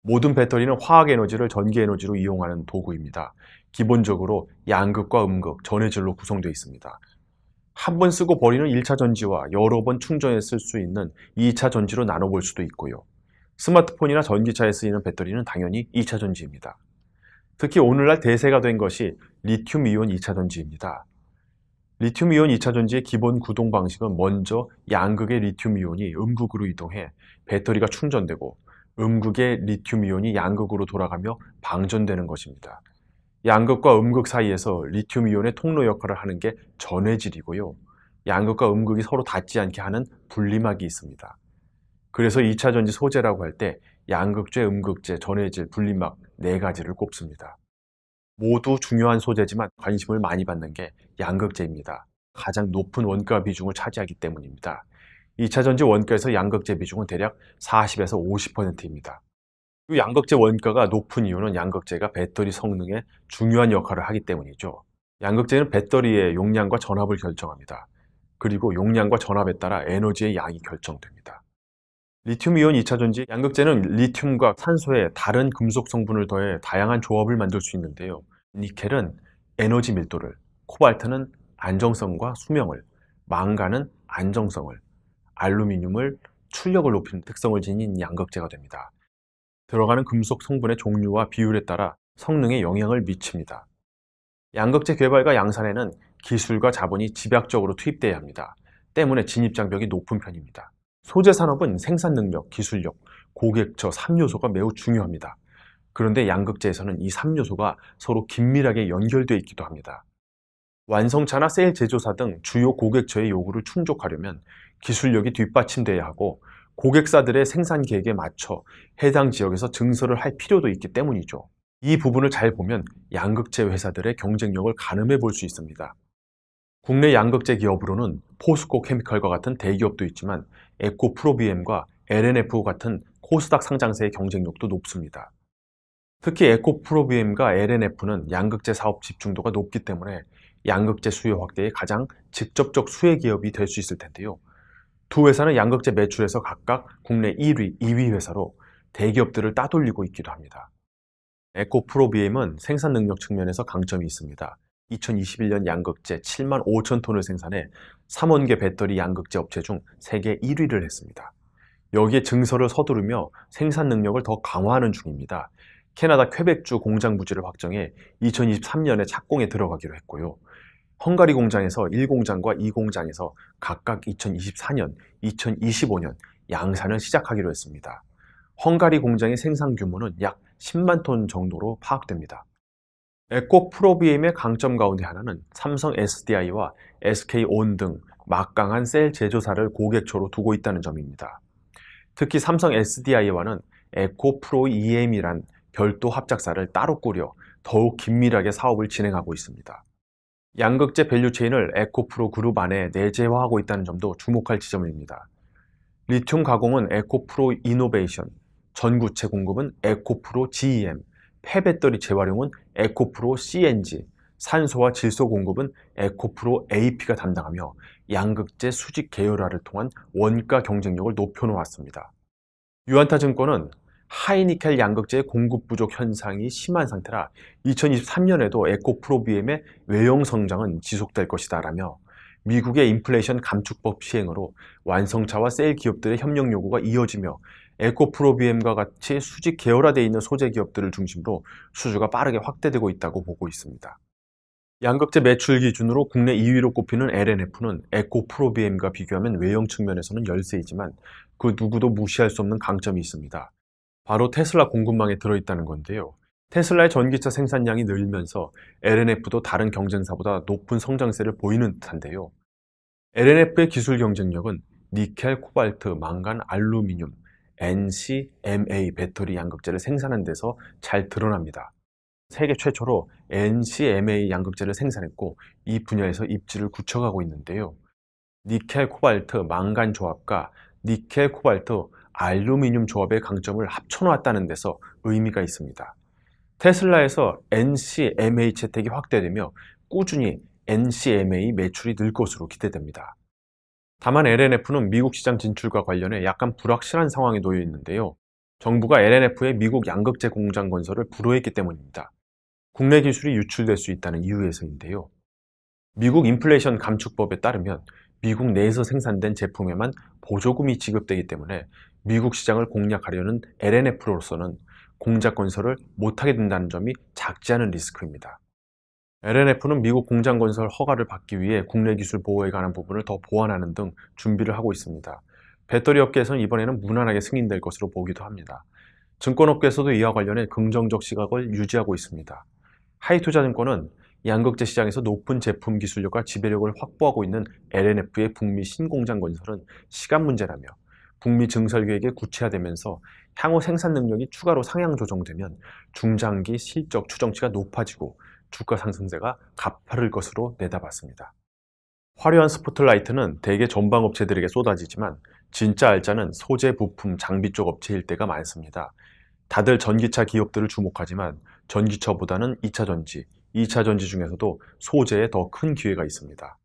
모든 배터리는 화학 에너지를 전기 에너지로 이용하는 도구입니다. 기본적으로 양극과 음극, 전해질로 구성되어 있습니다. 한 번 쓰고 버리는 1차 전지와 여러 번 충전해 쓸 수 있는 2차 전지로 나눠볼 수도 있고요. 스마트폰이나 전기차에 쓰이는 배터리는 당연히 2차 전지입니다. 특히 오늘날 대세가 된 것이 리튬이온 2차 전지입니다. 리튬이온 2차 전지의 기본 구동 방식은 먼저 양극의 리튬이온이 음극으로 이동해 배터리가 충전되고 음극의 리튬이온이 양극으로 돌아가며 방전되는 것입니다. 양극과 음극 사이에서 리튬이온의 통로 역할을 하는 게 전해질이고요. 양극과 음극이 서로 닿지 않게 하는 분리막이 있습니다. 그래서 2차 전지 소재라고 할 때 양극재, 음극재, 전해질, 분리막 네 가지를 꼽습니다. 모두 중요한 소재지만 관심을 많이 받는 게 양극재입니다. 가장 높은 원가 비중을 차지하기 때문입니다. 2차 전지 원가에서 양극재 비중은 대략 40에서 50%입니다. 이 양극재 원가가 높은 이유는 양극재가 배터리 성능에 중요한 역할을 하기 때문이죠. 양극재는 배터리의 용량과 전압을 결정합니다. 그리고 용량과 전압에 따라 에너지의 양이 결정됩니다. 리튬이온 2차 전지 양극재는 리튬과 산소에 다른 금속 성분을 더해 다양한 조합을 만들 수 있는데요. 니켈은 에너지 밀도를, 코발트는 안정성과 수명을, 망간은 안정성을, 알루미늄을 출력을 높이는 특성을 지닌 양극재가 됩니다. 들어가는 금속 성분의 종류와 비율에 따라 성능에 영향을 미칩니다. 양극재 개발과 양산에는 기술과 자본이 집약적으로 투입돼야 합니다. 때문에 진입장벽이 높은 편입니다. 소재 산업은 생산 능력, 기술력, 고객처 3요소가 매우 중요합니다. 그런데 양극재에서는 이 3요소가 서로 긴밀하게 연결되어 있기도 합니다. 완성차나 셀 제조사 등 주요 고객처의 요구를 충족하려면 기술력이 뒷받침돼야 하고 고객사들의 생산 계획에 맞춰 해당 지역에서 증설을 할 필요도 있기 때문이죠. 이 부분을 잘 보면 양극재 회사들의 경쟁력을 가늠해 볼 수 있습니다. 국내 양극재 기업으로는 포스코 케미칼과 같은 대기업도 있지만 에코프로비엠과 LNF 같은 코스닥 상장사의 경쟁력도 높습니다. 특히 에코프로비엠과 LNF는 양극재 사업 집중도가 높기 때문에 양극재 수요 확대의 가장 직접적 수혜 기업이 될 수 있을 텐데요. 두 회사는 양극재 매출에서 각각 국내 1위, 2위 회사로 대기업들을 따돌리고 있기도 합니다. 에코프로비엠은 생산 능력 측면에서 강점이 있습니다. 2021년 양극재 7만 5천 톤을 생산해 3원계 배터리 양극재 업체 중 세계 1위를 했습니다. 여기에 증설을 서두르며 생산 능력을 더 강화하는 중입니다. 캐나다 퀘벡주 공장 부지를 확정해 2023년에 착공에 들어가기로 했고요. 헝가리 공장에서 1공장과 2공장에서 각각 2024년, 2025년 양산을 시작하기로 했습니다. 헝가리 공장의 생산 규모는 약 10만 톤 정도로 파악됩니다. 에코프로비엠의 강점 가운데 하나는 삼성 SDI와 SK온 등 막강한 셀 제조사를 고객처로 두고 있다는 점입니다. 특히 삼성 SDI와는 에코프로EM이란 별도 합작사를 따로 꾸려 더욱 긴밀하게 사업을 진행하고 있습니다. 양극재 밸류체인을 에코프로 그룹 안에 내재화하고 있다는 점도 주목할 지점입니다. 리튬 가공은 에코프로 이노베이션, 전구체 공급은 에코프로 GEM, 폐배터리 재활용은 에코프로 CNG, 산소와 질소 공급은 에코프로 AP가 담당하며 양극재 수직 계열화를 통한 원가 경쟁력을 높여놓았습니다. 유안타증권은 하이니켈 양극재의 공급 부족 현상이 심한 상태라 2023년에도 에코프로비엠의 외형 성장은 지속될 것이다 라며 미국의 인플레이션 감축법 시행으로 완성차와 셀 기업들의 협력 요구가 이어지며 에코프로비엠과 같이 수직 계열화되어 있는 소재 기업들을 중심으로 수주가 빠르게 확대되고 있다고 보고 있습니다. 양극재 매출 기준으로 국내 2위로 꼽히는 LNF는 에코프로비엠과 비교하면 외형 측면에서는 열세이지만 그 누구도 무시할 수 없는 강점이 있습니다. 바로 테슬라 공급망에 들어있다는 건데요. 테슬라의 전기차 생산량이 늘면서 LNF도 다른 경쟁사보다 높은 성장세를 보이는 듯한데요. LNF의 기술 경쟁력은 니켈, 코발트, 망간, 알루미늄, NCMA 배터리 양극재를 생산하는 데서 잘 드러납니다. 세계 최초로 NCMA 양극재를 생산했고 이 분야에서 입지를 굳혀가고 있는데요. 니켈, 코발트, 망간 조합과 니켈, 코발트, 알루미늄 조합의 강점을 합쳐놓았다는 데서 의미가 있습니다. 테슬라에서 NCMA 채택이 확대되며 꾸준히 NCMA 매출이 늘 것으로 기대됩니다. 다만 LNF는 미국 시장 진출과 관련해 약간 불확실한 상황에 놓여 있는데요. 정부가 LNF에 미국 양극재 공장 건설을 불허했기 때문입니다. 국내 기술이 유출될 수 있다는 이유에서인데요. 미국 인플레이션 감축법에 따르면 미국 내에서 생산된 제품에만 보조금이 지급되기 때문에 미국 시장을 공략하려는 LNF로서는 공장 건설을 못하게 된다는 점이 작지 않은 리스크입니다. LNF는 미국 공장 건설 허가를 받기 위해 국내 기술 보호에 관한 부분을 더 보완하는 등 준비를 하고 있습니다. 배터리 업계에서는 이번에는 무난하게 승인될 것으로 보기도 합니다. 증권업계에서도 이와 관련해 긍정적 시각을 유지하고 있습니다. 하이투자증권은 양극재 시장에서 높은 제품 기술력과 지배력을 확보하고 있는 LNF의 북미 신공장 건설은 시간 문제라며 북미 증설 계획이 구체화되면서 향후 생산 능력이 추가로 상향 조정되면 중장기 실적 추정치가 높아지고 주가 상승세가 가파를 것으로 내다봤습니다. 화려한 스포트라이트는 대개 전방업체들에게 쏟아지지만 진짜 알짜는 소재, 부품, 장비 쪽 업체일 때가 많습니다. 다들 전기차 기업들을 주목하지만 전기차보다는 2차 전지, 2차 전지 중에서도 소재에 더 큰 기회가 있습니다.